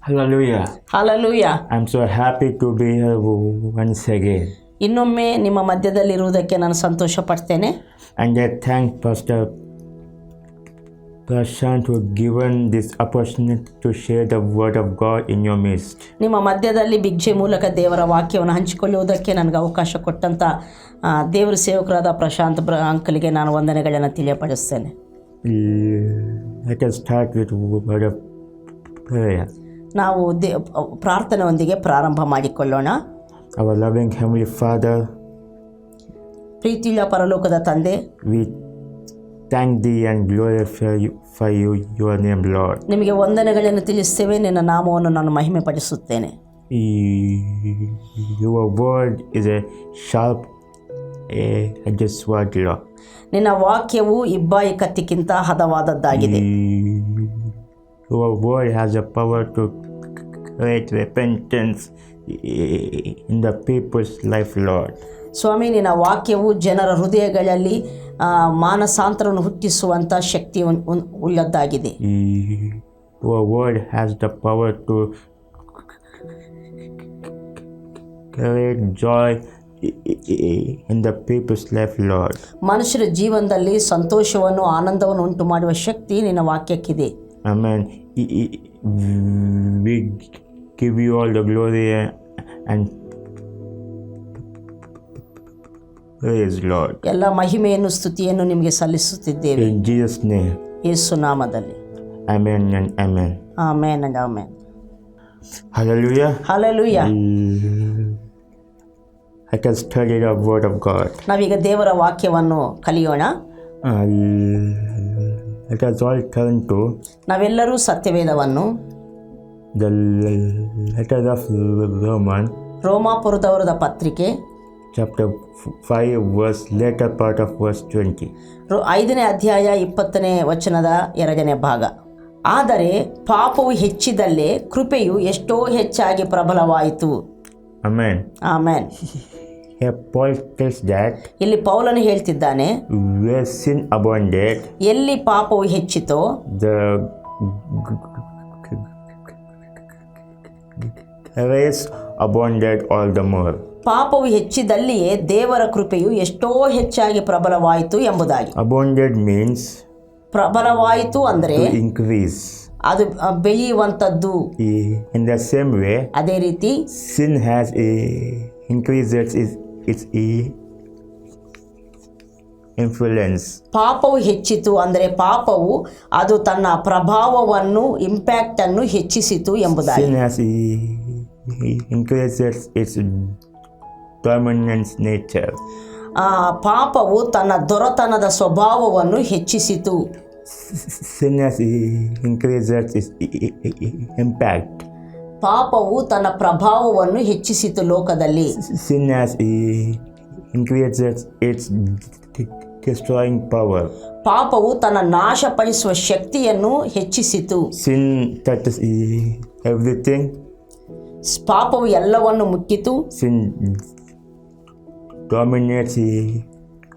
Hallelujah. Hallelujah. I'm so happy to be here once again. ಇನ್ನೊಮ್ಮೆ ನಿಮ್ಮ ಮಧ್ಯದಲ್ಲಿರುವುದಕ್ಕೆ ನಾನು ಸಂತೋಷ ಪಡ್ತೇನೆ. And I thank Pastor Prashant who given this opportunity to share the word of God in your midst. ನಿಮ್ಮ ಮಧ್ಯದಲ್ಲಿ ಭಿಕ್ಷೆ ಮೂಲಕ ದೇವರ ವಾಕ್ಯವನ್ನು ಹಂಚಿಕೊಳ್ಳುವುದಕ್ಕೆ ನನಗೆ ಅವಕಾಶ ಕೊಟ್ಟಂತ ದೇವರ ಸೇವಕರಾದ ಪ್ರಶಾಂತ್ ಅಂಕಲ್ಗೆ ನಾನು ವಂದನೆಗಳನ್ನು ತಿಳಿಯಪಡಿಸ್ತೇನೆ. Let us start with word of prayer. ನಾವು ಪ್ರಾರ್ಥನೆಯೊಂದಿಗೆ ಪ್ರಾರಂಭ ಮಾಡಿಕೊಳ್ಳೋಣ. Our loving Heavenly Father, ಪ್ರೀತಿಯ ಪರಲೋಕದ ತಂದೆ, we thank thee and glorify your name, Lord. ನಿಮಗೆ ವಂದನೆಗಳನ್ನು ತಿಳಿಸ್ತೇವೆ, ನಿನ್ನ ನಾಮವನ್ನು ನಾನು ಮಹಿಮೆ ಪಡಿಸುತ್ತೇನೆ. Your word is a sharp edged sword, Lord. ನಿನ್ನ ವಾಕ್ಯವು ಇಬ್ಬಾಯಿ ಕತ್ತಿಗಿಂತ ಹದವಾದದ್ದಾಗಿದೆ. Your word has a power to create repentance in the people's life, Lord. ಸ್ವಾಮಿ, ನಿನ್ನ ವಾಕ್ಯವು ಜನರ ಹೃದಯಗಳಲ್ಲಿ ಮಾನಸಾಂತರವನ್ನು ಹುಟ್ಟಿಸುವಂಥ ಶಕ್ತಿ ಉಳ್ಳದ್ದಾಗಿದೆ. Your word has the power to create joy in the people's life, Lord. ಮನುಷ್ಯರ ಜೀವನದಲ್ಲಿ ಸಂತೋಷವನ್ನು ಆನಂದವನ್ನು ಉಂಟು ಮಾಡುವ ಶಕ್ತಿ ನಿನ್ನ ವಾಕ್ಯಕ್ಕಿದೆ. Amen. We give you all the glory and praise, Lord. ಎಲ್ಲ ಮಹಿಮೆಯನ್ನು ಸ್ತುತಿಯನ್ನು ನಿಮಗೆ ಸಲ್ಲಿಸುತ್ತಿದ್ದೇವೆ. In Jesus' name. ಯೇಸು ನಾಮದಲ್ಲಿ. Amen and amen. Amen and amen. Hallelujah. Hallelujah. Let us study the word of God. ನಾವೀಗ ದೇವರ ವಾಕ್ಯವನ್ನು ಕಲಿಯೋಣ. Let us all turn to ನಾವೆಲ್ಲರೂ ಸತ್ಯವೇದವನ್ನು the letter of Romans, ರೋಮಾಪುರದವರದ ಪತ್ರಿಕೆ chapter 5 verse later part of verse 20. 5ನೇ ಅಧ್ಯಾಯ 20ನೇ ವಚನದ 2ನೇ ಭಾಗ. ಆದರೆ ಪಾಪವು ಹೆಚ್ಚಿದಲ್ಲೇ ಕೃಪೆಯು ಎಷ್ಟೋ ಹೆಚ್ಚಾಗಿ ಪ್ರಬಲವಾಯಿತು. Amen. Amen. Here Paul tells that ಇಲ್ಲಿ ಪೌಲನು ಹೇಳ್ತಿದ್ದಾನೆ, where sin abounded, ಎಲ್ಲಿ ಪಾಪವು ಹೆಚ್ಚಿತೋ the grace abounded all the more. ಪಾಪವು ಹೆಚ್ಚಿದಲ್ಲಿಯೇ ದೇವರ ಕೃಪೆಯು ಎಷ್ಟೋ ಹೆಚ್ಚಾಗಿ ಪ್ರಬಲವಾಯಿತು ಎಂಬುದಾಗಿ. Abounded means ಪ್ರಬಲವಾಯಿತು ಅಂದರೆ to increase. ಅದು ಬೆಳೆಯುವಂಥದ್ದು. In the same way, ಅದೇ ರೀತಿ sin has increased its influence. ಪಾಪವು ಹೆಚ್ಚಿತು ಅಂದರೆ ಪಾಪವು ಅದು ತನ್ನ ಪ್ರಭಾವವನ್ನು ಇಂಪ್ಯಾಕ್ಟ್ ಅನ್ನು ಹೆಚ್ಚಿಸಿತು ಎಂಬುದಾಗಿ. Sin has increased its dominant nature. ಪಾಪವು ತನ್ನ ದೊರೆತನದ ಸ್ವಭಾವವನ್ನು ಹೆಚ್ಚಿಸಿತು. Sin has increased its impact. ಪಾಪವು ತನ್ನ ಪ್ರಭಾವವನ್ನು ಹೆಚ್ಚಿಸಿತು ಲೋಕದಲ್ಲಿ. Sin has increased its destroying power. ಪಾಪವು ತನ್ನ ನಾಶಪಡಿಸುವ ಶಕ್ತಿಯನ್ನು ಹೆಚ್ಚಿಸಿತು. Sin touches everything. ಪಾಪವು ಎಲ್ಲವನ್ನು ಮುಟ್ಟಿತು. Sin dominates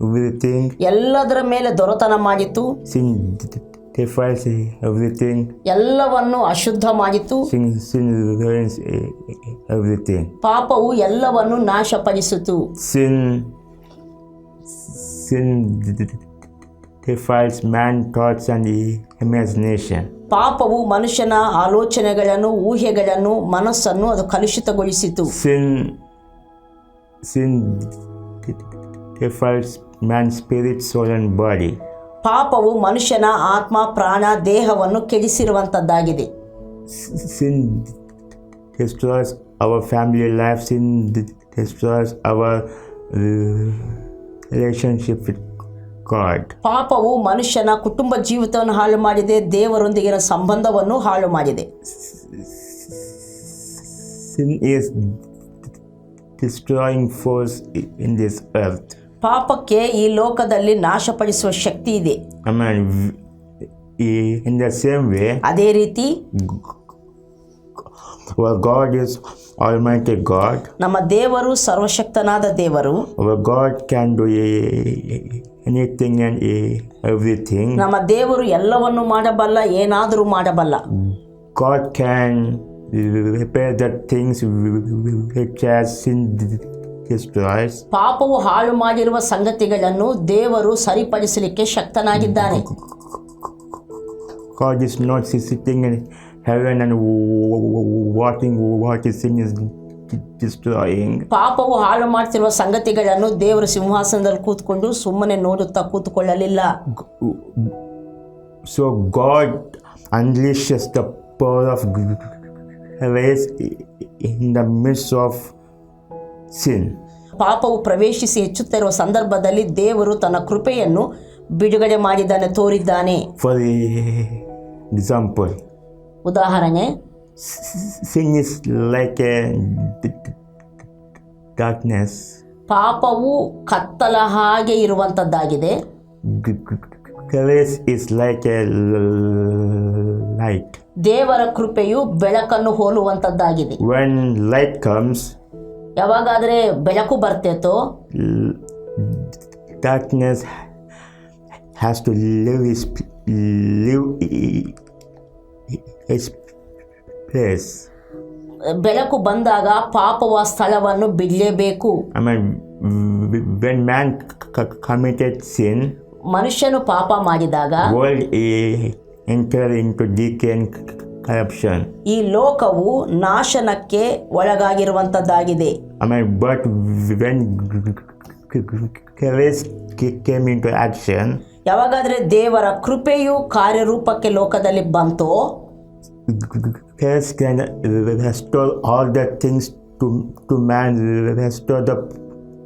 everything. ಎಲ್ಲದರ ಮೇಲೆ ದೊರೆತನ ಮಾಡಿತು. Sin defiles everything. ಎಲ್ಲವನ್ನು ಅಶುದ್ಧ ಮಾಡಿತು. Sin ruins everything. ಪಾಪವು ಎಲ್ಲವನ್ನು ನಾಶಪಡಿಸಿತು. Sin defiles man's thoughts and imagination. ಪಾಪವು ಮನುಷ್ಯನ ಆಲೋಚನೆಗಳನ್ನು, ಊಹೆಗಳನ್ನು, ಮನಸ್ಸನ್ನು ಅದು ಕಲುಷಿತಗೊಳಿಸಿತು. Sin defiles man's spirit, soul and body. ಪಾಪವು ಮನುಷ್ಯನ ಆತ್ಮ, ಪ್ರಾಣ, ದೇಹವನ್ನು ಕೆಡಿಸಿರುವಂತದ್ದಾಗಿದೆ. Sin destroys our family life. Sin destroys our relationship with God. ಪಾಪವು ಮನುಷ್ಯನ ಕುಟುಂಬ ಜೀವಿತವನ್ನು ಹಾಳು ಮಾಡಿದೆ, ದೇವರೊಂದಿಗಿನ ಸಂಬಂಧವನ್ನು ಹಾಳು ಮಾಡಿದೆ. Sin is destroying force in this earth. ಪಾಪಕ್ಕೆ ಈ ಲೋಕದಲ್ಲಿ ನಾಶಪಡಿಸುವ ಶಕ್ತಿ ಇದೆ. Amen. In the same way, ಅದೇ ರೀತಿ our God is Almighty God. ನಮ್ಮ ದೇವರು ಸರ್ವಶಕ್ತನಾದ ದೇವರು. Our God can do anything and everything. ನಮ್ಮ ದೇವರು ಎಲ್ಲವನ್ನು ಮಾಡಬಲ್ಲ, ಏನಾದರೂ ಮಾಡಬಲ್ಲ. God can repair the things which has sin destroys. ಪಾಪವು ಹಾಳು ಮಾಡಿರುವ ಸಂಗತಿಗಳನ್ನು ದೇವರು ಸರಿಪಡಿಸಲಿಕ್ಕೆ ಶಕ್ತನಾಗಿದ್ದಾನೆ. God is not sitting in heaven and watching what his sin is destroying. ಪಾಪವು ಹಾಳು ಮಾಡ್ತಿರುವ ಸಂಗತಿಗಳನ್ನು ದೇವರು ಸಿಂಹಾಸನದಲ್ಲಿ ಕೂತ್ಕೊಂಡು ಸುಮ್ಮನೆ ನೋಡುತ್ತಾ ಕೂತ್ಕೊಳ್ಳಲಿಲ್ಲ. So God unleashes the power of grace in the midst of sin. ಪಾಪವು ಪ್ರವೇಶಿಸಿ ಹೆಚ್ಚುತ್ತಿರುವ ಸಂದರ್ಭದಲ್ಲಿ ದೇವರು ತನ್ನ ಕೃಪೆಯನ್ನು ಬಿಡುಗಡೆ ಮಾಡಿದ್ದಾನೆ, ತೋರಿದ್ದಾನೆ. For example, ಉದಾಹರಣೆ, sin is like a darkness. ಪಾಪವು ಕತ್ತಲ ಹಾಗೆ ಇರುವಂತದ್ದಾಗಿದೆ. Grace is like a light. ದೇವರ ಕೃಪೆಯು ಬೆಳಕನ್ನು ಹೋಲುವಂತದ್ದಾಗಿದೆ. When light comes, ಯಾವಾಗಾದ್ರೆ ಬೆಳಕು ಬರ್ತೇತೋ darkness has to leave its place. ಬೆಳಕು ಬಂದಾಗ ಪಾಪವ ಸ್ಥಳವನ್ನು ಬಿಡಲೇಬೇಕು. I mean, when man committed sin, ಮನುಷ್ಯನು ಪಾಪ ಮಾಡಿದಾಗ world entered into decay and corruption. ಈ ಲೋಕವು ನಾಶನಕ್ಕೆ ಒಳಗಾಗಿರುವಂತದ್ದಾಗಿದೆ. I mean, but when grace came into action, ಯಾವಾಗಾದ್ರೆ ದೇವರ ಕೃಪೆಯು ಕಾರ್ಯರೂಪಕ್ಕೆ ಲೋಕದಲ್ಲಿ ಬಂತೋ grace can restore all the things to man, restore the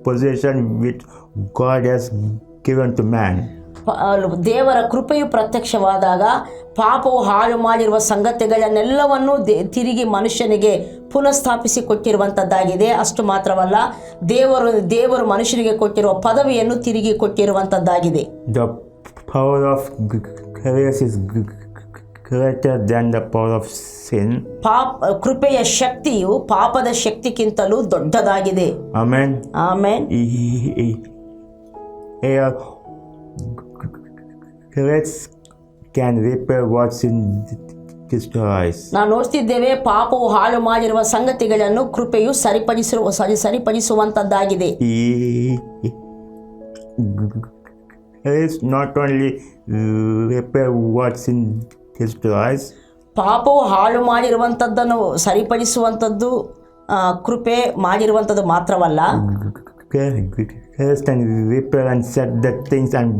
possession which God has given to man. ದೇವರ ಕೃಪೆಯು ಪ್ರತ್ಯಕ್ಷವಾದಾಗ ಪಾಪವು ಹಾಳು ಮಾಡಿರುವ ಸಂಗತಿಗಳನ್ನೆಲ್ಲವನ್ನು ತಿರುಗಿ ಮನುಷ್ಯನಿಗೆ ಪುನಃಸ್ಥಾಪಿಸಿ ಕೊಟ್ಟಿರುವಂಥದ್ದಾಗಿದೆ. ಅಷ್ಟು ಮಾತ್ರವಲ್ಲ, ದೇವರು ಮನುಷ್ಯನಿಗೆ ಕೊಟ್ಟಿರುವ ಪದವಿಯನ್ನು ತಿರುಗಿ ಕೊಟ್ಟಿರುವಂಥದ್ದಾಗಿದೆ. The power of grace is greater than the power of sin. ಕೃಪೆಯ ಶಕ್ತಿಯು ಪಾಪದ ಶಕ್ತಿಗಿಂತಲೂ ದೊಡ್ಡದಾಗಿದೆ. Amen. Amen. Grace can repair what sin destroys. ನಾವು ನೋಡ್ತಿದ್ದೇವೆ, ಪಾಪವು ಹಾಳು ಮಾಡಿರುವ ಸಂಗತಿಗಳನ್ನು ಕೃಪೆಯು ಸರಿಪಡಿಸುವಂತದ್ದಾಗಿದೆ. Grace not only repair what sin destroys. ಪಾಪವು ಹಾಳು ಮಾಡಿರುವಂಥದ್ದನ್ನು ಸರಿಪಡಿಸುವಂಥದ್ದು ಕೃಪೆ ಮಾಡಿರುವಂಥದ್ದು ಮಾತ್ರವಲ್ಲ, Grace can repair and set the things and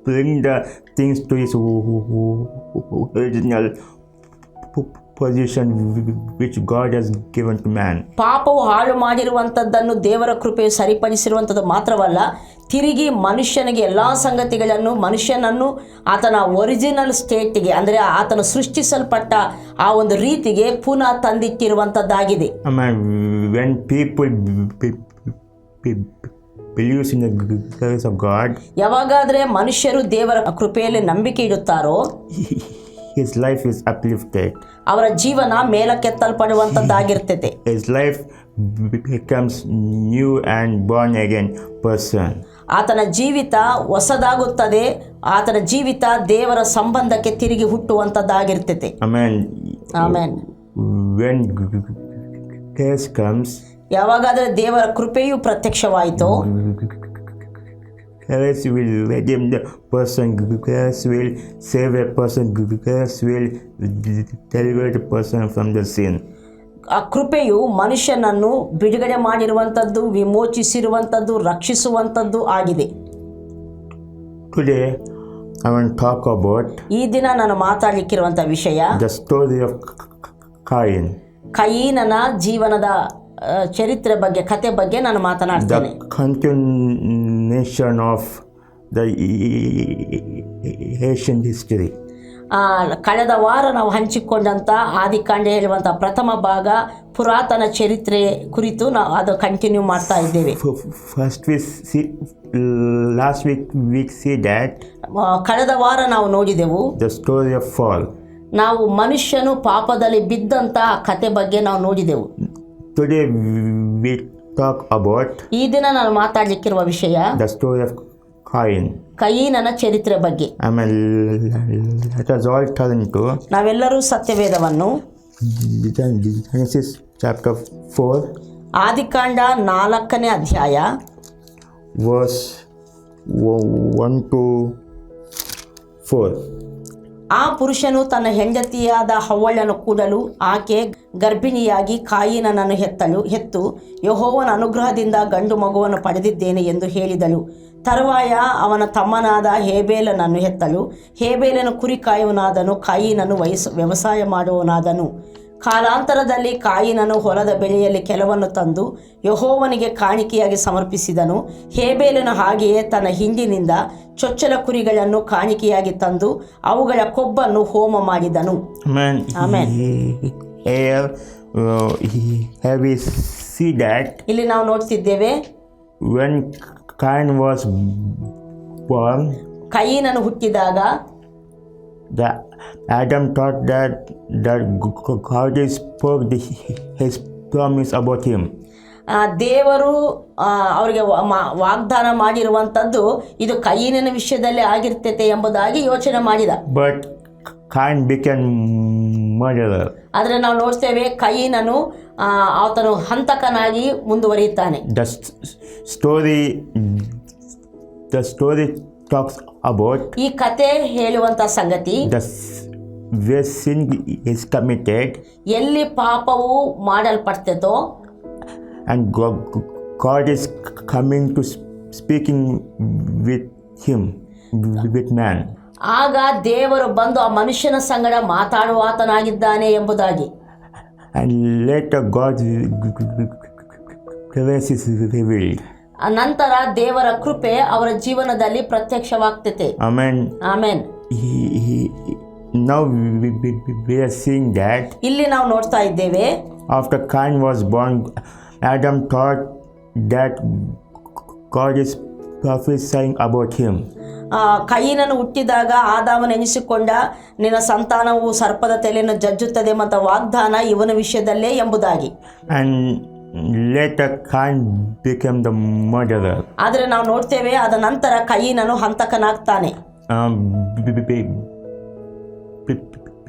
bring the things to its original position which God has given to man. ಪಾಪವು ಹಾಳು ಮಾಡಿರುವಂಥದ್ದನ್ನು ದೇವರ ಕೃಪೆಯು ಸರಿಪಡಿಸಿರುವಂಥದ್ದು ಮಾತ್ರವಲ್ಲ, ತಿರುಗಿ ಮನುಷ್ಯನಿಗೆ ಎಲ್ಲ ಸಂಗತಿಗಳನ್ನು ಮನುಷ್ಯನನ್ನು ಆತನ ಒರಿಜಿನಲ್ ಸ್ಟೇಟಿಗೆ, ಅಂದರೆ ಆತನ ಸೃಷ್ಟಿಸಲ್ಪಟ್ಟ ಆ ಒಂದು ರೀತಿಗೆ ಪುನಃ ತಂದಿಟ್ಟಿರುವಂಥದ್ದಾಗಿದೆ. When people believes in the grace of God, ಯಾವಾಗಾದ್ರೆ ಮನುಷ್ಯರು ದೇವರ ಕೃಪೆಯಲ್ಲಿ ನಂಬಿಕೆ ಇಡುತ್ತಾರೋ his life is uplifted. ಅವರ ಜೀವನ ಮೇಲಕ್ಕೆತ್ತಲ್ಪಡುವಂಥದ್ದಾಗಿರ್ತದೆ. His life becomes new and born again person. ಆತನ ಜೀವಿತ ಹೊಸದಾಗುತ್ತದೆ. ಆತನ ಜೀವಿತ ದೇವರ ಸಂಬಂಧಕ್ಕೆ ತಿರುಗಿ ಹುಟ್ಟುವಂಥದ್ದಾಗಿರ್ತದೆ. Amen. When grace comes, ಯಾವಾಗಾದ್ರೆ ದೇವರ ಕೃಪೆಯು ಪ್ರತ್ಯಕ್ಷವಾಯಿತು, grace will redeem the person, grace will save a person, grace will deliver the person from the sin. ಆ ಕೃಪೆಯು ಮನುಷ್ಯನನ್ನು ಬಿಡುಗಡೆ ಮಾಡಿರುವಂಥದ್ದು, ವಿಮೋಚಿಸಿರುವಂಥದ್ದು, ರಕ್ಷಿಸುವಂಥದ್ದು ಆಗಿದೆ. Today I want to talk about ಈ ದಿನ ನಾನು ಮಾತಾಡಲಿಕ್ಕಿರುವಂಥ ವಿಷಯ the story of Cain. ಕಯೀನನ ಜೀವನದ ಚರಿತ್ರೆ ಬಗ್ಗೆ, ಕತೆ ಬಗ್ಗೆ ನಾನು ಮಾತನಾಡ್ತೇನೆ. The continuation of the ancient history. ಕಳೆದ ವಾರ ನಾವು ಹಂಚಿಕೊಂಡಂಥ ಆದಿಕಾಂಡ ಹೇಳುವಂಥ ಪ್ರಥಮ ಭಾಗ ಪುರಾತನ ಚರಿತ್ರೆ ಕುರಿತು ನಾವು ಅದು ಕಂಟಿನ್ಯೂ ಮಾಡ್ತಾ ಇದ್ದೇವೆ. Last week we see that ಕಳೆದ ವಾರ ನಾವು ನೋಡಿದೆವು the story of fall. ನಾವು ಮನುಷ್ಯನು ಪಾಪದಲ್ಲಿ ಬಿದ್ದಂಥ ಕತೆ ಬಗ್ಗೆ ನಾವು ನೋಡಿದೆವು. Today we talk about ಈ ದಿನ ನಾನು ಮಾತಾಡಲಿಕ್ಕಿರುವ ವಿಷಯ the story of Cain. ಕಯೀನನ ಚರಿತ್ರೆ ಬಗ್ಗೆ. ಆಮೇಲೆ let us all turn to ನಾವೆಲ್ಲರೂ ಸತ್ಯವೇದವನ್ನು Genesis chapter 4 ಆದಿಕಾಂಡ 4ನೇ ಅಧ್ಯಾಯ verse 1 to 4. ಆ ಪುರುಷನು ತನ್ನ ಹೆಂಡತಿಯಾದ ಹವ್ವಳನ್ನು ಕೂಡಲು ಆಕೆ ಗರ್ಭಿಣಿಯಾಗಿ ಕಾಯಿನನನ್ನು ಹೆತ್ತು ಯೆಹೋವನ ಅನುಗ್ರಹದಿಂದ ಗಂಡು ಮಗುವನ್ನು ಪಡೆದಿದ್ದೇನೆ ಎಂದು ಹೇಳಿದಳು. ತರುವಾಯ ಅವನ ತಮ್ಮನಾದ ಹೇಬೇಲನನ್ನು ಹೆತ್ತಳು. ಹೇಬೇಲನು ಕುರಿ ಕಾಯುವನಾದನು, ಕಾಯಿನನು ವ್ಯವಸಾಯ ಮಾಡುವವನಾದನು. ಕಾಲಾಂತರದಲ್ಲಿ ಕಾಯಿನನು ಹೊಲದ ಬೆಳೆಯಲ್ಲಿ ಕೆಲವನ್ನು ತಂದು ಯೆಹೋವನಿಗೆ ಕಾಣಿಕೆಯಾಗಿ ಸಮರ್ಪಿಸಿದನು. ಹೇಬೇಲನು ಹಾಗೆಯೇ ತನ್ನ ಹಿಂಡಿನಿಂದ ಚೊಚ್ಚಲ ಕುರಿಗಳನ್ನು ಕಾಣಿಕೆಯಾಗಿ ತಂದು ಅವುಗಳ ಕೊಬ್ಬನ್ನು ಹೋಮ ಮಾಡಿದನು. Amen. Have we see that ಇಲ್ಲಿ ನಾವು ನೋಡ್ತಿದ್ದೇವೆ, when Cain was born, ಕಯೀನನು ಹುಟ್ಟಿದಾಗ Adam thought that God spoke his promise about him. ದೇವರು ಅವರಿಗೆ ವಾಗ್ದಾನ ಮಾಡಿರುವಂಥದ್ದು ಇದು ಕಯೀನನ ವಿಷಯದಲ್ಲೇ ಆಗಿರ್ತೈತೆ ಎಂಬುದಾಗಿ ಯೋಚನೆ ಮಾಡಿದ. But Cain became murderer. ಆದರೆ ನಾವು ನೋಡ್ತೇವೆ ಕಯೀನನು ಆತನು ಹಂತಕನಾಗಿ ಮುಂದುವರಿಯುತ್ತಾನೆ. The story talks about ಈ ಕತೆ ಹೇಳುವಂತ ಸಂಗತಿ where sin is committed ಎಲ್ಲಿ ಪಾಪವು ಮಾಡಲ್ಪಡ್ತೇತೋ and God is coming to speaking with him, with man. ಆಗ ದೇವರು ಬಂದು ಆ ಮನುಷ್ಯನ ಸಂಗಡ ಮಾತಾಡುವಾತನಾಗಿದ್ದಾನೆ ಎಂಬುದಾಗಿ. And later God's grace is revealed. ನಂತರ ದೇವರ ಕೃಪೆ ಅವರ ಜೀವನದಲ್ಲಿ ಪ್ರತ್ಯಕ್ಷವಾಗ್ತೈತೆ. Amen. Amen. Now we are seeing that ಇಲ್ಲಿ ನಾವು ನೋಡ್ತಾ ಇದ್ದೇವೆ, after Cain was born, Adam thought that God is prophesying about him. ಕಯೀನನು ಹುಟ್ಟಿದಾಗ ಆದಾಮನು ಎನಿಸಿಕೊಂಡ ನಿನ್ನ ಸಂತಾನವು ಸರ್ಪದ ತಲೆಯನ್ನು ಜಜ್ಜುತ್ತದೆ ಮತ್ತು ವಾಗ್ದಾನ ಇವನ ವಿಷಯದಲ್ಲೇ ಎಂಬುದಾಗಿ. And later Cain became the murderer. ಆದರೆ ನಾವು ನೋಡ್ತೇವೆ ಅದ ನಂತರ ಕಯೀನನು ಹಂತಕನಾಗ್ತಾನೆ.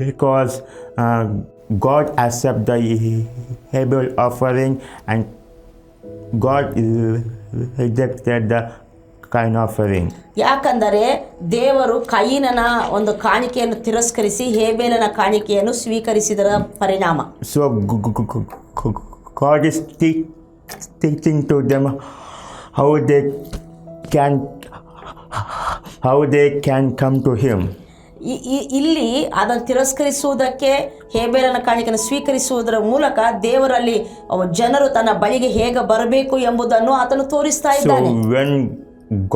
Because God accepted the Abel offering and God rejected the Cain offering. ಯಾಕಂದರೆ ದೇವರು ಕಯೀನನ ಒಂದು ಕಾಣಿಕೆಯನ್ನು ತಿರಸ್ಕರಿಸಿ ಹೇಬೇಲನ ಕಾಣಿಕೆಯನ್ನು ಸ್ವೀಕರಿಸಿದರ ಪರಿಣಾಮ. So God is teaching to them how they can come to him. ಇಲ್ಲಿ ಅದನ್ನು ತಿರಸ್ಕರಿಸುವುದಕ್ಕೆ ಹೇಬೇಲನ ಕಾಣಿಕೆಯನ್ನು ಸ್ವೀಕರಿಸುವುದರ ಮೂಲಕ ದೇವರಲ್ಲಿ ಜನರು ತನ್ನ ಬಳಿಗೆ ಹೇಗೆ ಬರಬೇಕು ಎಂಬುದನ್ನು ಆತನು ತೋರಿಸ್ತಾ ಇದ್ದಾನೆ. So when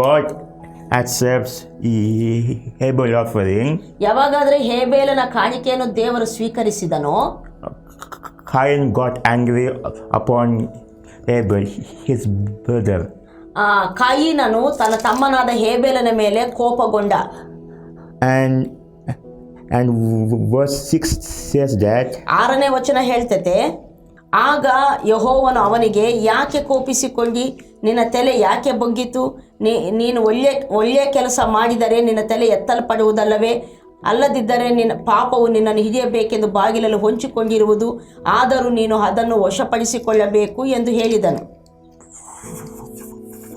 God accepts Abel offering, ಯಾವಾಗಾದ್ರೆ ಹೇಬೇಲನ ಕಾಣಿಕೆಯನ್ನು ದೇವರು ಸ್ವೀಕರಿಸಿದನೋ Cain got angry upon Abel, his brother. ಕಾಯಿನನು ತನ್ನ ತಮ್ಮನಾದ ಹೇಬೇಲನ ಮೇಲೆ ಕೋಪಗೊಂಡ. And verse 6 says that 6ನೇ ವಚನ ಹೇಳ್ತೈತೆ, ಆಗ ಯೆಹೋವನು ಅವನಿಗೆ, ಯಾಕೆ ಕೋಪಿಸಿಕೊಂಡಿ? ನಿನ್ನ ತಲೆ ಯಾಕೆ ಬಗ್ಗಿತು? ನೀನು ಒಳ್ಳೆಯ ಕೆಲಸ ಮಾಡಿದರೆ ನಿನ್ನ ತಲೆ ಎತ್ತಲ್ಪಡುವುದಲ್ಲವೇ? ಅಲ್ಲದಿದ್ದರೆ ನಿನ್ನ ಪಾಪವು ನಿನ್ನನ್ನು ಹಿಡಿಯಬೇಕೆಂದು ಬಾಗಿಲಲ್ಲಿ ಹೊಂಚಿಕೊಂಡಿರುವುದು, ಆದರೂ ನೀನು ಅದನ್ನು ವಶಪಡಿಸಿಕೊಳ್ಳಬೇಕು ಎಂದು ಹೇಳಿದನು.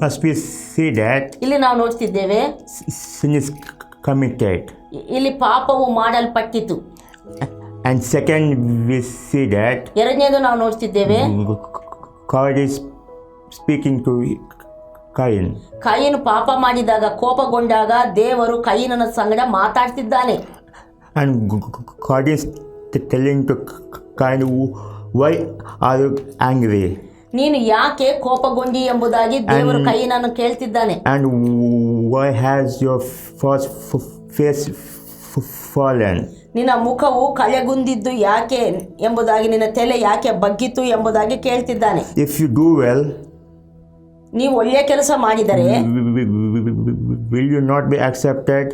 First we see that ಇಲ್ಲಿ ನಾವು ನೋಡ್ತಿದ್ದೇವೆ, sin is committed. ಇಲ್ಲಿ ಪಾಪವು ಮಾಡಲ್ಪಟ್ಟಿತು. And second we see that ಎರಡನೇದು ನಾವು ನೋಡ್ತಿದ್ದೇವೆ, God is speaking to Cain. ಕಯೀನು ಪಾಪ ಮಾಡಿದಾಗ ಕೋಪಗೊಂಡಾಗ ದೇವರು ಕಯೀನನ ಸಂಗಡ ಮಾತಾಡ್ತಿದ್ದಾನೆ. And God is telling to Cain, why are you angry? ನೀನು ಯಾಕೆ ಕೋಪಗೊಂಡಿ ಎಂಬುದಾಗಿ ದೇವರು ಕಯೀನನನ್ನು ಕೇಳ್ತಿದ್ದಾನೆ. And why has your face fallen? ನಿನ್ನ ಮುಖವು ಕಳೆಗುಂದಿದ್ದು ಯಾಕೆ ಎಂಬುದಾಗಿ, ನಿನ್ನ ತಲೆ ಯಾಕೆ ಬಗ್ಗಿತು ಎಂಬುದಾಗಿ ಕೇಳ್ತಿದ್ದಾನೆ. If you do well, ನೀವು ಒಳ್ಳೆಯ ಕೆಲಸ ಮಾಡಿದರೆ will you not be accepted?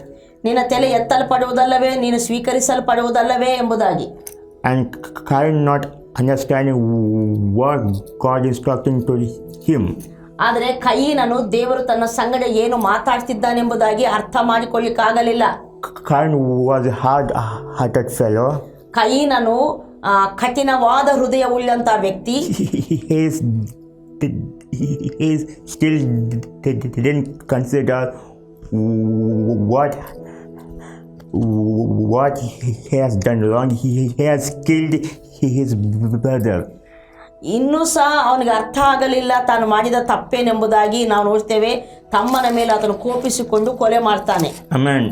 ನಿನ್ನ ತಲೆ ಎತ್ತಲ್ಪಡುವುದಲ್ಲವೇ, ನೀನು ಸ್ವೀಕರಿಸಲ್ಪಡುವುದಲ್ಲವೇ ಎಂಬುದಾಗಿ. And Cain not understanding what God is talking to him. ಆದರೆ ಕೈಯಿನನು ದೇವರು ತನ್ನ ಸಂಗಡ ಏನು ಮಾತಾಡ್ತಿದ್ದಾನೆಂಬುದಾಗಿ ಅರ್ಥ ಮಾಡಿಕೊಳ್ಳಿಕ್ಕಾಗಲಿಲ್ಲ. Cain was a hard-hearted fellow. ಕೈಯಿನನು ಕಠಿಣವಾದ ಹೃದಯ ಉಳ್ಳಂತ ವ್ಯಕ್ತಿ. He still didn't consider what he has done wrong. He has killed his brother. ಇನ್ನೂ ಸಹ ಅವನಿಗೆ ಅರ್ಥ ಆಗಲಿಲ್ಲ ತಾನು ಮಾಡಿದ ತಪ್ಪೇನೆಂಬುದಾಗಿ ನಾವು ನೋಡ್ತೇವೆ. ತಮ್ಮನ ಮೇಲೆ ಆತನು ಕೋಪಿಸಿಕೊಂಡು ಕೊಲೆ ಮಾಡ್ತಾನೆ. Amen.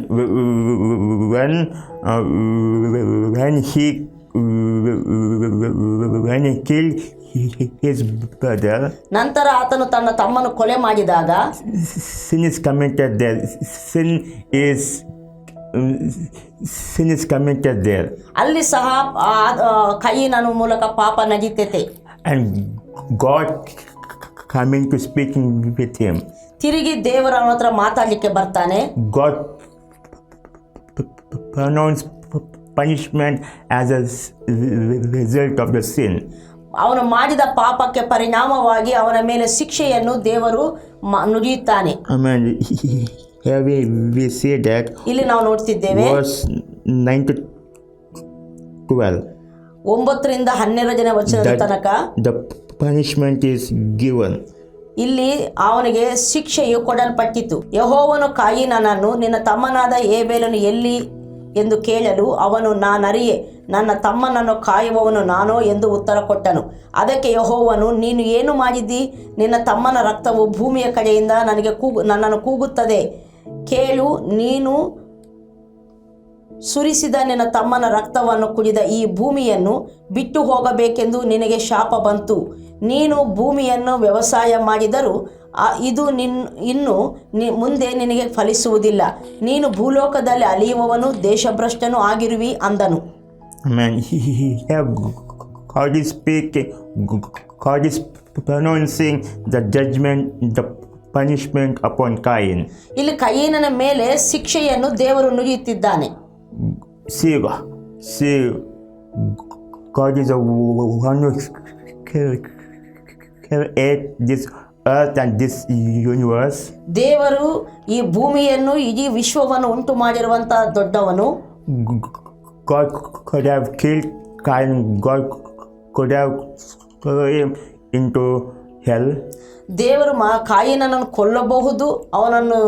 When he killed his brother, ನಂತರ ಆತನು ತನ್ನ ತಮ್ಮನು ಕೊಲೆ ಮಾಡಿದಾಗ sin is committed there. Sin is committed there. ಅಲ್ಲಿ ಸಹ ಕೈಯಿನ ಮೂಲಕ ಪಾಪ ನಡೀತೈತೆ. And God coming to speaking with him. ತಿರುಗಿ ದೇವರ ಅವನ ಹತ್ರ ಮಾತಾಡಲಿಕ್ಕೆ ಬರ್ತಾನೆ. God pronounced punishment as a result of the sin. ಅವನು ಮಾಡಿದ ಪಾಪಕ್ಕೆ ಪರಿಣಾಮವಾಗಿ ಅವನ ಮೇಲೆ ಶಿಕ್ಷೆಯನ್ನು ದೇವರು ನುಡಿಯುತ್ತಾನೆ. Amen. Here we see that ಇಲ್ಲಿ ನಾವು ನೋಡ್ತಿದ್ದೇವೆ verse 9 to 12. 9ರಿಂದ 12ನೇ ವಚನದ ತನಕ The punishment is given. ಇಲ್ಲಿ ಅವನಿಗೆ ಶಿಕ್ಷೆಯು ಕೊಡಲ್ಪಟ್ಟಿತು. ಯೆಹೋವನು ಕಾಯಿನನನ್ನು ನಿನ್ನ ತಮ್ಮನಾದ ಏಬೇಲನು ಎಲ್ಲಿ ಎಂದು ಕೇಳಲು ಅವನು ನಾನರಿಯೆ, ನನ್ನ ತಮ್ಮನನ್ನು ಕಾಯುವವನು ನಾನೋ ಎಂದು ಉತ್ತರ ಕೊಟ್ಟನು. ಅದಕ್ಕೆ ಯೆಹೋವನು, ನೀನು ಏನು ಮಾಡಿದ್ದಿ? ನಿನ್ನ ತಮ್ಮನ ರಕ್ತವು ಭೂಮಿಯ ಕಡೆಯಿಂದ ನನ್ನನ್ನು ಕೂಗುತ್ತದೆ. ಕೇಳು, ನೀನು ಸುರಿಸಿದ ನಿನ್ನ ತಮ್ಮನ ರಕ್ತವನ್ನು ಕುಡಿದ ಈ ಭೂಮಿಯನ್ನು ಬಿಟ್ಟು ಹೋಗಬೇಕೆಂದು ನಿನಗೆ ಶಾಪ ಬಂತು. ನೀನು ಭೂಮಿಯನ್ನು ವ್ಯವಸಾಯ ಮಾಡಿದರೂ ಇದು ಇನ್ನು ಮುಂದೆ ನಿನಗೆ ಫಲಿಸುವುದಿಲ್ಲ. ನೀನು ಭೂಲೋಕದಲ್ಲಿ ಅಲಿಯುವವನು ದೇಶಭ್ರಷ್ಟನೂ ಆಗಿರುವಿ ಅಂದನು. Amen. God is speaking. God is pronouncing the judgment, the punishment upon Cain. ಇಲ್ಲಿ ಕೈಯಿನನ ಮೇಲೆ ಶಿಕ್ಷೆಯನ್ನು ದೇವರು ನುಡಿಯುತ್ತಿದ್ದಾನೆ. See, God is the one who created this earth and this universe. ದೇವರು ಈ ಭೂಮಿಯನ್ನು ಇಡೀ ವಿಶ್ವವನ್ನು ಉಂಟು ಮಾಡಿರುವಂತಹ ದೊಡ್ಡವನು. God could have killed Cain. God could have thrown him into hell. ದೇವರು ಕಾಯಿನನನ್ನು ಕೊಲ್ಲಬಹುದು, ಅವನನ್ನು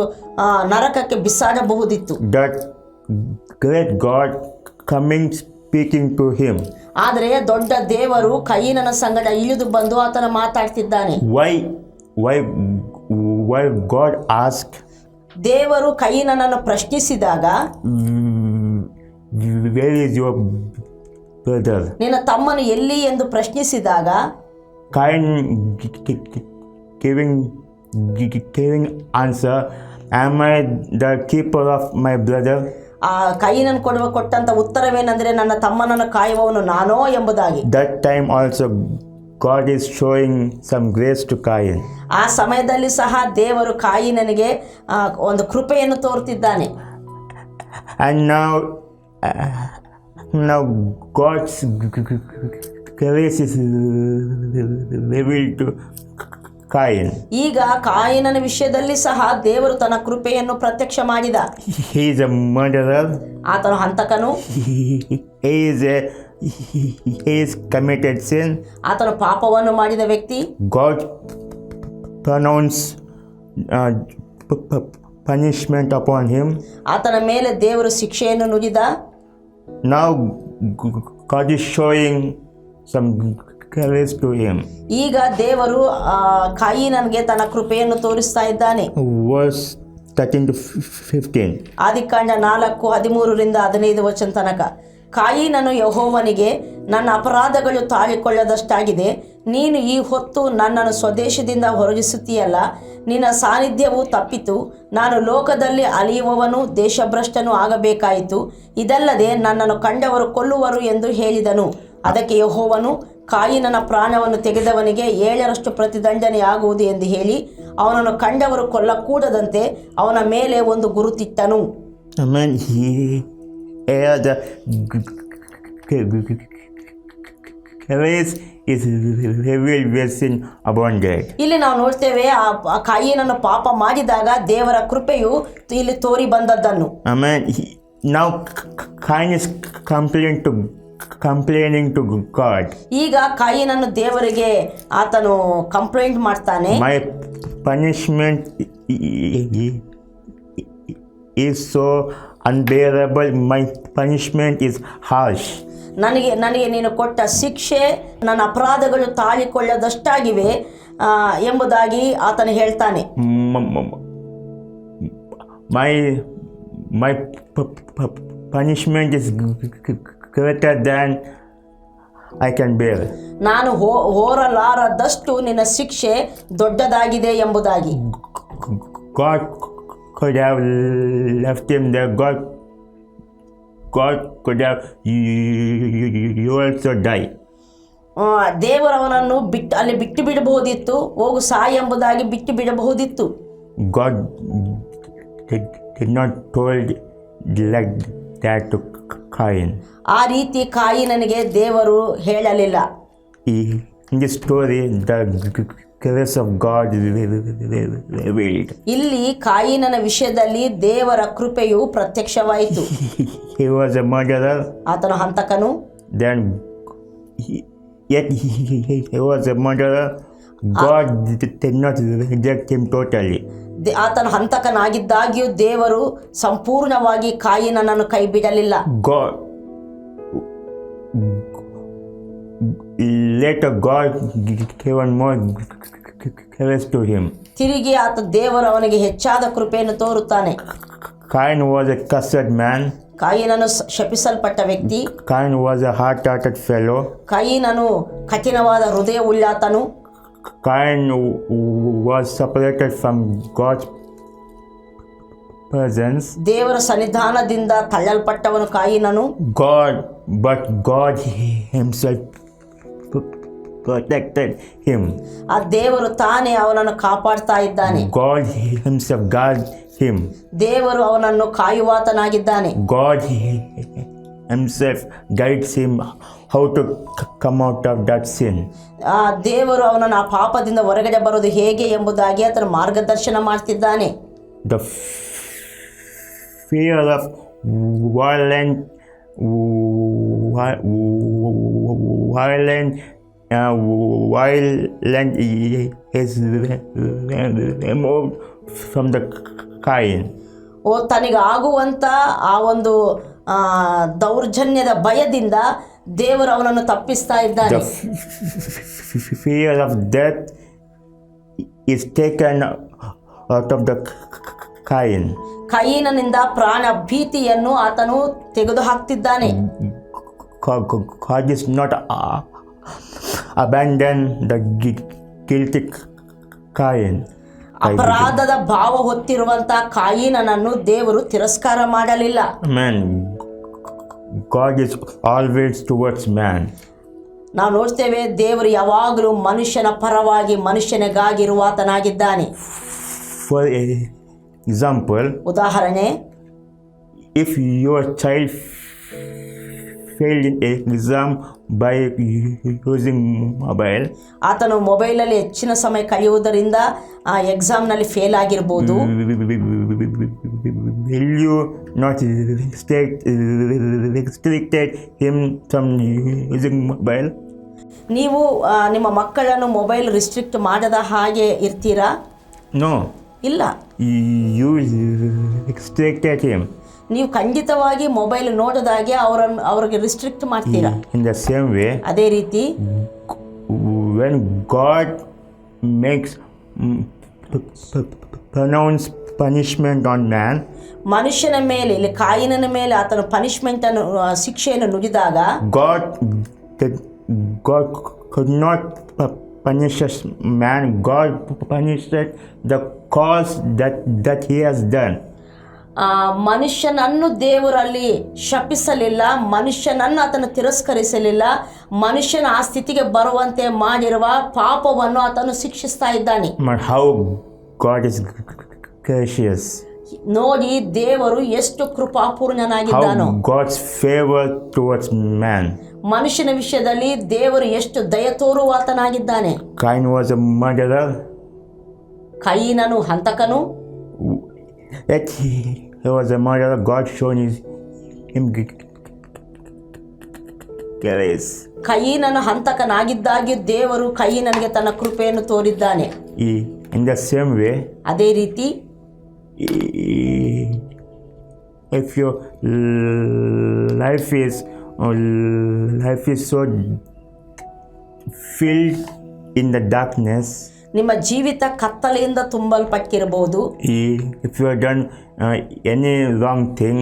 ನರಕಕ್ಕೆ ಬಿಸಾಡಬಹುದಿತ್ತು. That great God coming speaking to him. ಆದರೆ ದೊಡ್ಡ ದೇವರು ಕೈಯಿನನ ಸಂಗಡ ಇಳಿದು ಬಂದು ಆತನ ಮಾತಾಡ್ತಿದ್ದಾನೆ. Why God asked? ದೇವರು ಕೈಯಿನನನ್ನು ಪ್ರಶ್ನಿಸಿದಾಗ, Where is your brother? ನಿನ್ನ ತಮ್ಮನು ಎಲ್ಲಿ ಎಂದು ಪ್ರಶ್ನಿಸಿದಾಗ Cain giving answer, am I the keeper of my brother? ಆ ಕೈಯಿನನ್ನು ಕೊಟ್ಟಂತ ಉತ್ತರವೇನೆಂದರೆ, ನನ್ನ ತಮ್ಮನನ್ನು ಕಾಯುವವನು ನಾನೋ ಎಂಬುದಾಗಿ. That time also God is showing some grace to Cain. ಆ ಸಮಯದಲ್ಲಿ ಸಹ ದೇವರು ಕಾಯಿನನಿಗೆ ಒಂದು ಕೃಪೆಯನ್ನು ತೋರುತ್ತಿದ್ದಾನೆ. And now God's grace is revealed to Cain. ಈಗ ಕಾಯಿನನ ವಿಷಯದಲ್ಲಿ ಸಹ ದೇವರು ತನ್ನ ಕೃಪೆಯನ್ನು ಪ್ರತ್ಯಕ್ಷ ಮಾಡಿದ. He is a murderer. ಆತನು ಹಂತಕನು. He is committed sin. ಆತನು ಪಾಪವನ್ನು ಮಾಡಿದ ವ್ಯಕ್ತಿ. God pronounced punishment upon him. ಆತನ ಮೇಲೆ ದೇವರು ಶಿಕ್ಷೆಯನ್ನು ನುಡಿದ. Now God is showing some grace to him. ಈಗ ದೇವರು ಕಾಯಿನನಿಗೆ ತನ್ನ ಕೃಪೆಯನ್ನು ತೋರಿಸ್ತಾ ಇದ್ದಾನೆ. Verse 13 to 15. ಆದಿಕಾಂಡ 4:13ರಿಂದ 15 ವಚನ ತನಕ. ಕಾಯಿನನು ಯೆಹೋವನಿಗೆ, ನನ್ನ ಅಪರಾಧಗಳು ತಾಳಿಕೊಳ್ಳದಷ್ಟಾಗಿದೆ. ನೀನು ಈ ಹೊತ್ತು ನನ್ನನ್ನು ಸ್ವದೇಶದಿಂದ ಹೊರಗಿಸುತ್ತೀಯಲ್ಲ, ನಿನ್ನ ಸಾನ್ನಿಧ್ಯವು ತಪ್ಪಿತು. ನಾನು ಲೋಕದಲ್ಲಿ ಅಲಿಯುವವನು ದೇಶಭ್ರಷ್ಟನೂ ಆಗಬೇಕಾಯಿತು. ಇದಲ್ಲದೆ ನನ್ನನ್ನು ಕಂಡವರು ಕೊಲ್ಲುವರು ಎಂದು ಹೇಳಿದನು. ಅದಕ್ಕೆ ಯೆಹೋವನು, ಕಾಯಿನನ ಪ್ರಾಣವನ್ನು ತೆಗೆದವನಿಗೆ 7ರಷ್ಟು ಪ್ರತಿದಂಡನೆಯಾಗುವುದು ಎಂದು ಹೇಳಿ ಅವನನ್ನು ಕಂಡವರು ಕೊಲ್ಲಕೂಡದಂತೆ ಅವನ ಮೇಲೆ ಒಂದು ಗುರುತಿಟ್ಟನು. Amen. He had the grace is revealed where sin abounded. ಇಲ್ಲಿ ನಾವು ನೋಡ್ತೇವೆ ಆ ಕಾಯಿನನ್ನು ಪಾಪ ಮಾಡಿದಾಗ ದೇವರ ಕೃಪೆಯು ಇಲ್ಲಿ ತೋರಿ ಬಂದದ್ದನ್ನು. Amen. Now Cain is complaining to God. ಈಗ ಕಾಯಿನನ್ನು ದೇವರಿಗೆ ಆತನು ಕಂಪ್ಲೇಂಟ್ ಮಾಡ್ತಾನೆ. My punishment is so unbearable. My punishment is harsh. ನನಗೆ ನೀನು ಕೊಟ್ಟ ಶಿಕ್ಷೆ ನನ್ನ ಅಪರಾಧಗಳು ತಾಳಿಕೊಳ್ಳದಷ್ಟಾಗಿವೆ ಎಂಬುದಾಗಿ ಆತನು ಹೇಳ್ತಾನೆ. My punishment is greater than I can bear. ನಾನು ಹೋರಲಾರದಷ್ಟು ನಿನ್ನ ಶಿಕ್ಷೆ ದೊಡ್ಡದಾಗಿದೆ ಎಂಬುದಾಗಿ. God could have left him there. God could have you also die. ದೇವರು ಅವನನ್ನು ಅಲ್ಲಿ ಬಿಟ್ಟು ಬಿಡಬಹುದಿತ್ತು, ಹೋಗು ಸಾಯಿ ಎಂಬುದಾಗಿ ಬಿಟ್ಟು ಬಿಡಬಹುದಿತ್ತು. God did not told like that to Cain. ಆ ರೀತಿ ಕಾಯಿನನಿಗೆ ದೇವರು ಹೇಳಲಿಲ್ಲ. In this story, the grace of God is revealed. ಇಲ್ಲಿ ಕಾಯಿನನ ವಿಷಯದಲ್ಲಿ ದೇವರ ಕೃಪೆಯು ಪ್ರತ್ಯಕ್ಷವಾಯಿತು. He was a murderer. ಆತನು ಹಂತಕನು. Then yet he was a murderer. God did not reject him totally. ಆತನು ಹಂತಕನಾಗಿದ್ದಾಗ್ಯೂ ದೇವರು ಸಂಪೂರ್ಣವಾಗಿ ಕಾಯಿನನನ್ನು ಕೈ ಬಿಡಲಿಲ್ಲ. Later God gave one more grace to him. ತಿರುಗಿ ಆತ ದೇವರು ಅವನಿಗೆ ಹೆಚ್ಚಾದ ಕೃಪೆಯನ್ನು ತೋರುತ್ತಾನೆ. Cain was a cursed man. ಕಾಯಿನನು ಶಪಿಸಲ್ಪಟ್ಟ ವ್ಯಕ್ತಿ. Cain was a hard-hearted fellow. ಕಾಯಿನನು ಕಠಿಣವಾದ ಹೃದಯವುಳ್ಳಾತನು. Cain was separated from God's presence. ದೇವರ ಸನ್ನಿಧಾನದಿಂದ ತಳ್ಳಲ್ಪಟ್ಟವನು ಕಾಯಿನನು. But God himself protected him. ಆ ದೇವರು ತಾನೇ ಅವನನ್ನು ಕಾಪಾಡ್ತಾ ಇದ್ದಾನೆ. God himself guarded him. ದೇವರು ಅವನನ್ನು ಕಾಯುವಾತನಾಗಿದ್ದಾನೆ. God himself guides him how to come out of that sin. ಆ ದೇವರು ಅವನನ್ನು ಆ ಪಾಪದಿಂದ ಹೊರಗಡೆ ಬರೋದು ಹೇಗೆ ಎಂಬುದಾಗಿ ಆತನ ಮಾರ್ಗದರ್ಶನ ಮಾಡ್ತಿದ್ದಾನೆ. The fear of violent is removed from the Cain. ತನಗಾಗುವಂಥ ಆ ಒಂದು ದೌರ್ಜನ್ಯದ ಭಯದಿಂದ ದೇವರು ಅವನನ್ನು ತಪ್ಪಿಸ್ತಾ ಇದ್ದಾನೆ. The fear of death is taken out of the Cain. ಕಾಯಿನನಿಂದ ಪ್ರಾಣ ಭೀತಿಯನ್ನು ಆತನು ತೆಗೆದು ಹಾಕ್ತಿದ್ದಾನೆ. God is not abandon the guilty Cain. ಅಪರಾಧದ ಭಾವ ಹೊತ್ತಿರುವಂತ ಕಾಯಿನನನ್ನು ದೇವರು ತಿರಸ್ಕಾರ ಮಾಡಲಿಲ್ಲ. Man, God is always towards man. ನಾವು ನೋಡ್ತೇವೆ ದೇವರು ಯಾವಾಗಲೂ ಮನುಷ್ಯನ ಪರವಾಗಿ ಮನುಷ್ಯನಿಗಾಗಿರುವಾತನಾಗಿದ್ದಾನೆ. For example, ಉದಾಹರಣೆ, if your child failed in exam by using mobile, ಆತನು ಮೊಬೈಲಲ್ಲಿ ಹೆಚ್ಚಿನ ಸಮಯ ಕಳೆಯುವುದರಿಂದ ಆ ಎಕ್ಸಾಮ್ನಲ್ಲಿ ಫೇಲ್ ಆಗಿರ್ಬೋದು. will you not restricted him from using mobile? ನೀವು ನಿಮ್ಮ ಮಕ್ಕಳನ್ನು ಮೊಬೈಲ್ ರಿಸ್ಟ್ರಿಕ್ಟ್ ಮಾಡದ ಹಾಗೆ ಇರ್ತೀರಾ? No. ಇಲ್ಲ. You restricted him. ನೀವು ಖಂಡಿತವಾಗಿ ಮೊಬೈಲ್ ನೋಡೋದಾಗೆ ಅವ್ರಿಗೆ ರಿಸ್ಟ್ರಿಕ್ಟ್ ಮಾಡ್ತೀರಾ. In the same way, ಅದೇ ರೀತಿ when God makes pronounce punishment on man, ಮನುಷ್ಯನ ಮೇಲೆ, ಇಲ್ಲಿ ಕಾಯಿನನ ಮೇಲೆ ಆತನ ಪನಿಷ್ಮೆಂಟ್ ಅನ್ನು ಶಿಕ್ಷೆಯನ್ನು ನುಡಿದಾಗ God could not punish man. God punished the cause that he has done. ಮನುಷ್ಯನನ್ನು ದೇವರಲ್ಲಿ ಶಪಿಸಲಿಲ್ಲ, ಮನುಷ್ಯನನ್ನು ಆತನು ತಿರಸ್ಕರಿಸಲಿಲ್ಲ. ಮನುಷ್ಯನ ಆ ಸ್ಥಿತಿಗೆ ಬರುವಂತೆ ಮಾಡಿರುವ ಪಾಪವನ್ನು ಆತನು ಶಿಕ್ಷಿಸ್ತಾ ಇದ್ದಾನೆ. How God is gracious. ನೋಡಿ ದೇವರು ಎಷ್ಟು ಕೃಪಾಪೂರ್ಣನಾಗಿದ್ದಾನೋ. How God's favor towards man. ಮನುಷ್ಯನ ವಿಷಯದಲ್ಲಿ ದೇವರು ಎಷ್ಟು ದಯ ತೋರುವಾತನಾಗಿದ್ದಾನೆ. Cain was a murderer, ಕೈನನು ಹಂತಕನು, yet he was a murderer. God showed him grace. ಕೈನನು ಹಂತಕನಾಗಿದ್ದಾಗ್ಯೂ ದೇವರು ಕೈನನಿಗೆ ತನ್ನ ಕೃಪೆಯನ್ನು ತೋರಿದ್ದಾನೆ. In the same way, ಅದೇ ರೀತಿ if your life is so filled in the darkness, ನಿಮ್ಮ ಜೀವಿತ ಕತ್ತಲೆಯಿಂದ ತುಂಬಲ್ಪಟ್ಟಿರಬಹುದು. if you have done any wrong thing,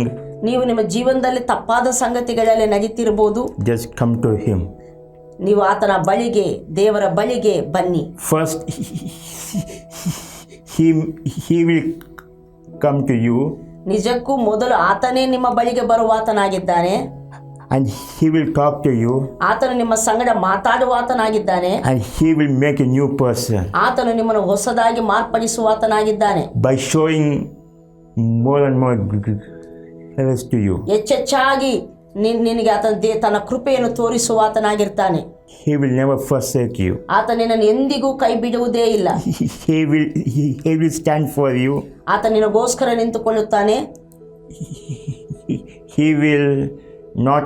ನೀವು ನಿಮ್ಮ ಜೀವನದಲ್ಲಿ ತಪ್ಪಾದ ಸಂಗತಿಗಳಲ್ಲಿ ನಡೀತಿರಬಹುದು. just come to him. ನೀವು ಆತನ ಬಳಿಗೆ, ದೇವರ ಬಳಿಗೆ ಬನ್ನಿ. First, he will come to you, ನಿಜಕ್ಕೂ ಮೊದಲು ಆತನೇ ನಿಮ್ಮ ಬಳಿಗೆ ಬರುವಾತನಾಗಿದ್ದಾನೆ. and he will talk to you, ಆತನು ನಿಮ್ಮ ಸಂಗಡ ಮಾತಾಡುವಾತನಾಗಿದ್ದಾನೆ. and he will make a new person ಆತನು ನಿಮ್ಮನ್ನು ಹೊಸದಾಗಿ ಮಾರ್ಪಡಿಸುವಾತನಾಗಿದ್ದಾನೆ. by showing more and more grace to you. ಹೆಚ್ಚೆಚ್ಚಾಗಿ ನಿನಗೆ ಆತನ ತನ್ನ ಕೃಪೆಯನ್ನು ತೋರಿಸುವಾತನಾಗಿರ್ತಾನೆ. He will never forsake you. ಆತ ನಿನ್ನನ್ನು ಎಂದಿಗೂ ಕೈ ಬಿಡುವುದೇ ಇಲ್ಲ. He will stand for you. ಆತ ನಿನಗೋಸ್ಕರ ನಿಂತುಕೊಳ್ಳುತ್ತಾನೆ. He will not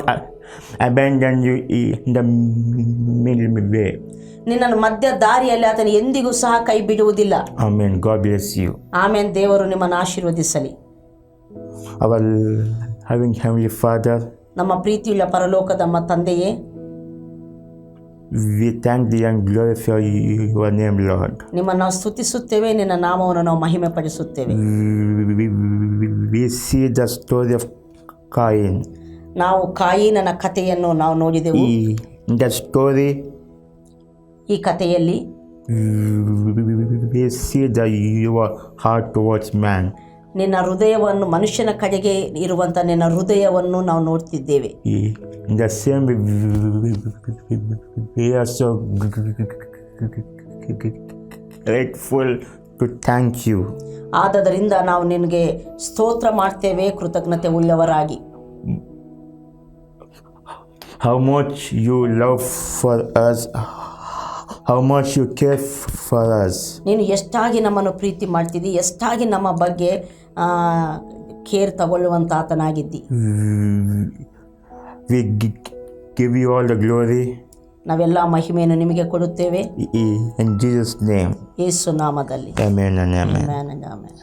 abandon you in the middle way. ನಿನ್ನನ್ನು ಮಧ್ಯ ದಾರಿಯಲ್ಲಿ ಆತನು ಎಂದಿಗೂ ಸಹ ಕೈ ಬಿಡುವುದಿಲ್ಲ. Amen. God bless you. Amen. ದೇವರು ನಿಮ್ಮನ್ನು ಆಶೀರ್ವದಿಸಲಿ. Our loving Heavenly Father, ನಮ್ಮ ಪ್ರೀತಿಯುಳ್ಳ ಪರಲೋಕದ ನಮ್ಮ ತಂದೆಯೇ, we thank thee and glorify your name, Lord. ನಿಮ್ಮನ್ನು ಸ್ತುತಿಸುತ್ತೇವೆ, ನಿನ್ನ ನಾಮವನ್ನು ನಾವು ಮಹಿಮೆ ಪಡಿಸುತ್ತೇವೆ. We see the story of Cain. ನಾವು ಕಾಯಿನನ ಕಥೆಯನ್ನು ನಾವು ನೋಡಿದೆವು. In that story, ಈ ಕಥೆಯಲ್ಲಿ we see your heart towards man. ನಿನ್ನ ಹೃದಯವನ್ನು, ಮನುಷ್ಯನ ಕಡೆಗೆ ಇರುವಂಥ ನಿನ್ನ ಹೃದಯವನ್ನು ನಾವು ನೋಡ್ತಿದ್ದೇವೆ. In the same way, we are so grateful to thank you. ಆದದರಿಂದ ನಾವು ನಿನಗೆ ಸ್ತೋತ್ರ ಮಾಡ್ತೇವೆ, ಕೃತಜ್ಞತೆ ಉಳ್ಳವರಾಗಿ. How much you love for us, how much you care for us. ನೀನು ಎಷ್ಟಾಗಿ ನಮ್ಮನ್ನು ಪ್ರೀತಿ ಮಾಡ್ತಿದ್ದಿ, ಎಷ್ಟಾಗಿ ನಮ್ಮ ಬಗ್ಗೆ care ತಗೊಳ್ಳುವಂಥ ಆತನಾಗಿದ್ದಿ. We give you all the glory. ನಾವೆಲ್ಲ ಮಹಿಮೆಯನ್ನು ನಿಮಗೆ ಕೊಡುತ್ತೇವೆ. In Jesus' name. ಯೇಸು ನಾಮದಲ್ಲಿ. Amen and amen. Amen and amen.